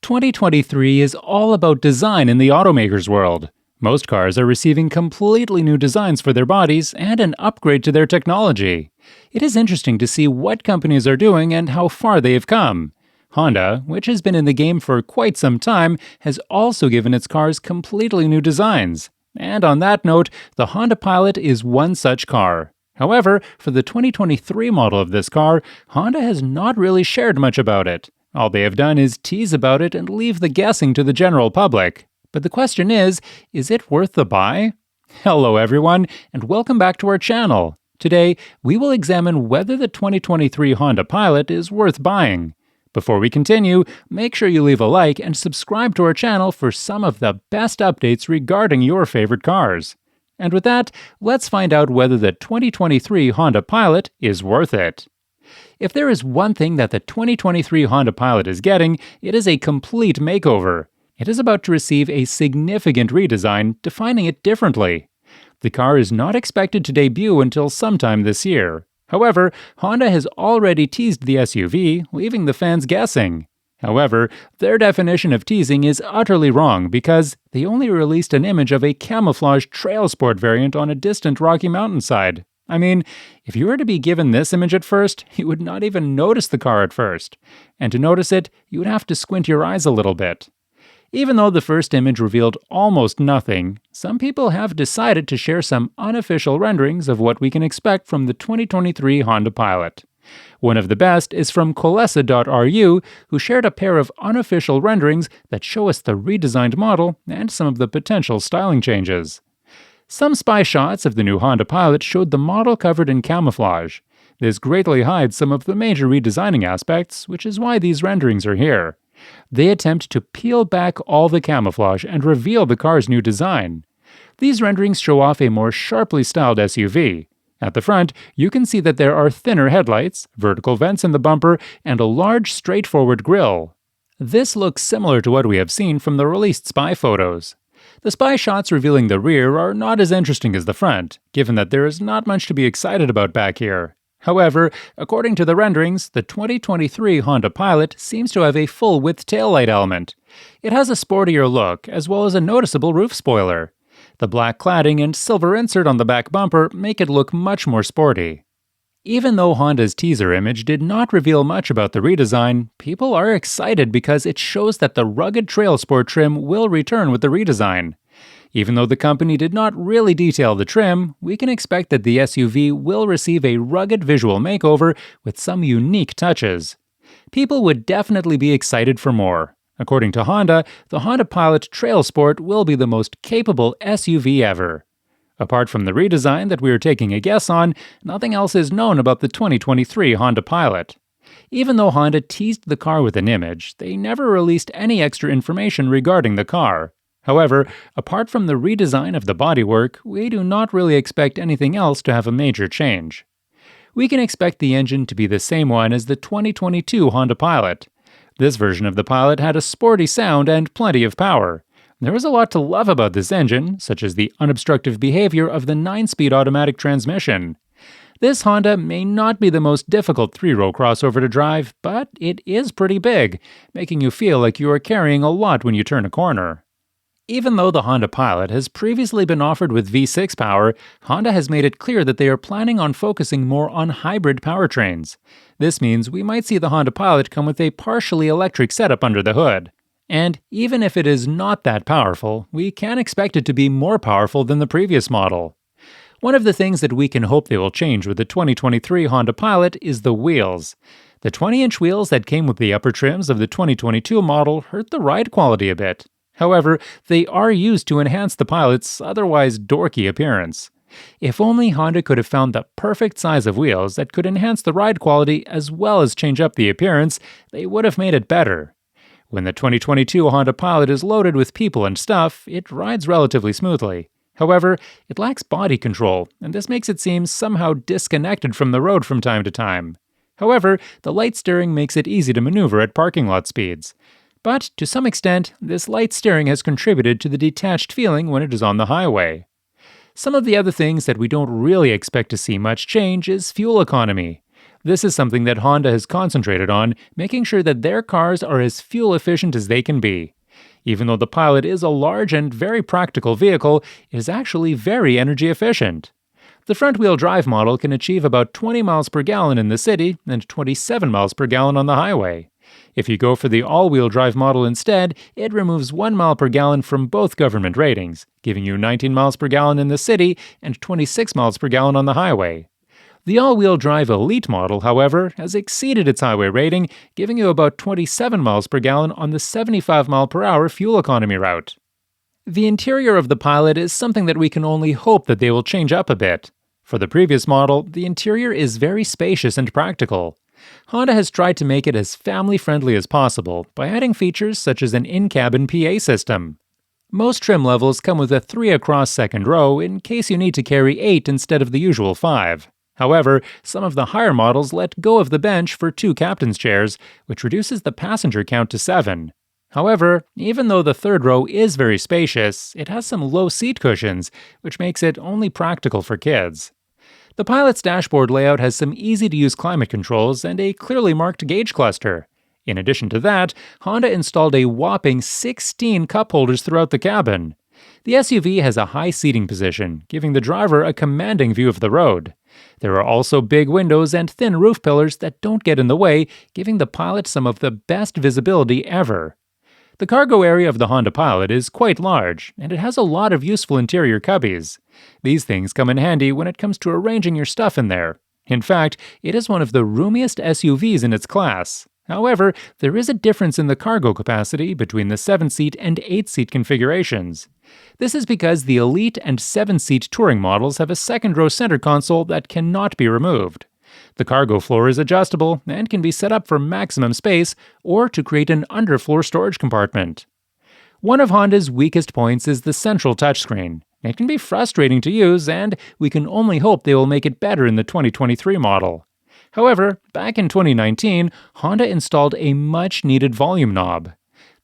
2023 is all about design in the automaker's world. Most cars are receiving completely new designs for their bodies and an upgrade to their technology. It is interesting to see what companies are doing and how far they have come. Honda, which has been in the game for quite some time, has also given its cars completely new designs. And on that note, the Honda Pilot is one such car. However, for the 2023 model of this car, Honda has not really shared much about it. All they have done is tease about it and leave the guessing to the general public. But the question is it worth the buy? Hello everyone, and welcome back to our channel. Today, we will examine whether the 2023 Honda Pilot is worth buying. Before we continue, make sure you leave a like and subscribe to our channel for some of the best updates regarding your favorite cars. And with that, let's find out whether the 2023 Honda Pilot is worth it. If there is one thing that the 2023 Honda Pilot is getting, it is a complete makeover. It is about to receive a significant redesign, defining it differently. The car is not expected to debut until sometime this year. However, Honda has already teased the SUV, leaving the fans guessing. However, their definition of teasing is utterly wrong because they only released an image of a camouflaged TrailSport variant on a distant rocky mountainside. I mean, if you were to be given this image at first, you would not even notice the car at first. And to notice it, you would have to squint your eyes a little bit. Even though the first image revealed almost nothing, some people have decided to share some unofficial renderings of what we can expect from the 2023 Honda Pilot. One of the best is from kolesa.ru, who shared a pair of unofficial renderings that show us the redesigned model and some of the potential styling changes. Some spy shots of the new Honda Pilot showed the model covered in camouflage. This greatly hides some of the major redesigning aspects, which is why these renderings are here. They attempt to peel back all the camouflage and reveal the car's new design. These renderings show off a more sharply styled SUV. At the front, you can see that there are thinner headlights, vertical vents in the bumper, and a large straightforward grille. This looks similar to what we have seen from the released spy photos. The spy shots revealing the rear are not as interesting as the front, given that there is not much to be excited about back here. However, according to the renderings, the 2023 Honda Pilot seems to have a full-width taillight element. It has a sportier look, as well as a noticeable roof spoiler. The black cladding and silver insert on the back bumper make it look much more sporty. Even though Honda's teaser image did not reveal much about the redesign, people are excited because it shows that the rugged TrailSport trim will return with the redesign. Even though the company did not really detail the trim, we can expect that the SUV will receive a rugged visual makeover with some unique touches. People would definitely be excited for more. According to Honda, the Honda Pilot TrailSport will be the most capable SUV ever. Apart from the redesign that we are taking a guess on, nothing else is known about the 2023 Honda Pilot. Even though Honda teased the car with an image, they never released any extra information regarding the car. However, apart from the redesign of the bodywork, we do not really expect anything else to have a major change. We can expect the engine to be the same one as the 2022 Honda Pilot. This version of the Pilot had a sporty sound and plenty of power. There was a lot to love about this engine, such as the unobstructive behavior of the 9-speed automatic transmission. This Honda may not be the most difficult three-row crossover to drive, but it is pretty big, making you feel like you are carrying a lot when you turn a corner. Even though the Honda Pilot has previously been offered with V6 power, Honda has made it clear that they are planning on focusing more on hybrid powertrains. This means we might see the Honda Pilot come with a partially electric setup under the hood. And even if it is not that powerful, we can expect it to be more powerful than the previous model. One of the things that we can hope they will change with the 2023 Honda Pilot is the wheels. The 20-inch wheels that came with the upper trims of the 2022 model hurt the ride quality a bit. However, they are used to enhance the Pilot's otherwise dorky appearance. If only Honda could have found the perfect size of wheels that could enhance the ride quality as well as change up the appearance, they would have made it better. When the 2022 Honda Pilot is loaded with people and stuff, it rides relatively smoothly. However, it lacks body control, and this makes it seem somehow disconnected from the road from time to time. However, the light steering makes it easy to maneuver at parking lot speeds. But to some extent, this light steering has contributed to the detached feeling when it is on the highway. Some of the other things that we don't really expect to see much change is fuel economy. This is something that Honda has concentrated on, making sure that their cars are as fuel efficient as they can be. Even though the Pilot is a large and very practical vehicle, it is actually very energy efficient. The front-wheel drive model can achieve about 20 miles per gallon in the city and 27 miles per gallon on the highway. If you go for the all-wheel drive model instead, it removes 1 mile per gallon from both government ratings, giving you 19 miles per gallon in the city and 26 miles per gallon on the highway. The all-wheel drive Elite model, however, has exceeded its highway rating, giving you about 27 miles per gallon on the 75 mile per hour fuel economy route. The interior of the Pilot is something that we can only hope that they will change up a bit. For the previous model, the interior is very spacious and practical. Honda has tried to make it as family-friendly as possible by adding features such as an in-cabin PA system. Most trim levels come with a 3 across second row in case you need to carry 8 instead of the usual 5. However, some of the higher models let go of the bench for 2 captain's chairs, which reduces the passenger count to 7. However, even though the third row is very spacious, it has some low seat cushions, which makes it only practical for kids. The Pilot's dashboard layout has some easy-to-use climate controls and a clearly marked gauge cluster. In addition to that, Honda installed a whopping 16 cup holders throughout the cabin. The SUV has a high seating position, giving the driver a commanding view of the road. There are also big windows and thin roof pillars that don't get in the way, giving the Pilot some of the best visibility ever. The cargo area of the Honda Pilot is quite large, and it has a lot of useful interior cubbies. These things come in handy when it comes to arranging your stuff in there. In fact, it is one of the roomiest SUVs in its class. However, there is a difference in the cargo capacity between the 7-seat and 8-seat configurations. This is because the Elite and 7-seat touring models have a second-row center console that cannot be removed. The cargo floor is adjustable and can be set up for maximum space or to create an underfloor storage compartment. One of Honda's weakest points is the central touchscreen. It can be frustrating to use, and we can only hope they will make it better in the 2023 model. However, back in 2019, Honda installed a much-needed volume knob.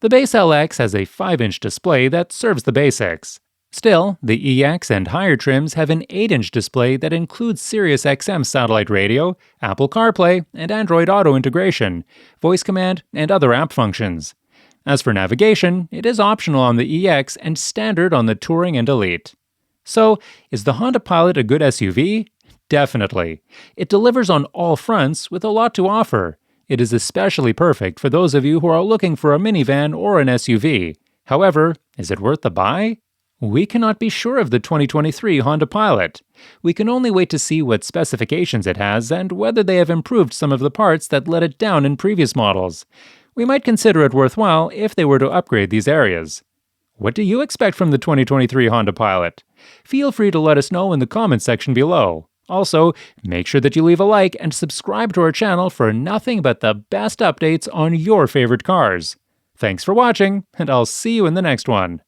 The base LX has a 5-inch display that serves the basics. Still, the EX and higher trims have an 8-inch display that includes Sirius XM satellite radio, Apple CarPlay, and Android Auto integration, voice command, and other app functions. As for navigation, it is optional on the EX and standard on the Touring and Elite. So, is the Honda Pilot a good SUV? Definitely. It delivers on all fronts with a lot to offer. It is especially perfect for those of you who are looking for a minivan or an SUV. However, is it worth the buy? We cannot be sure of the 2023 Honda Pilot. We can only wait to see what specifications it has and whether they have improved some of the parts that let it down in previous models. We might consider it worthwhile if they were to upgrade these areas. What do you expect from the 2023 Honda Pilot? Feel free to let us know in the comments section below. Also, make sure that you leave a like and subscribe to our channel for nothing but the best updates on your favorite cars. Thanks for watching, and I'll see you in the next one.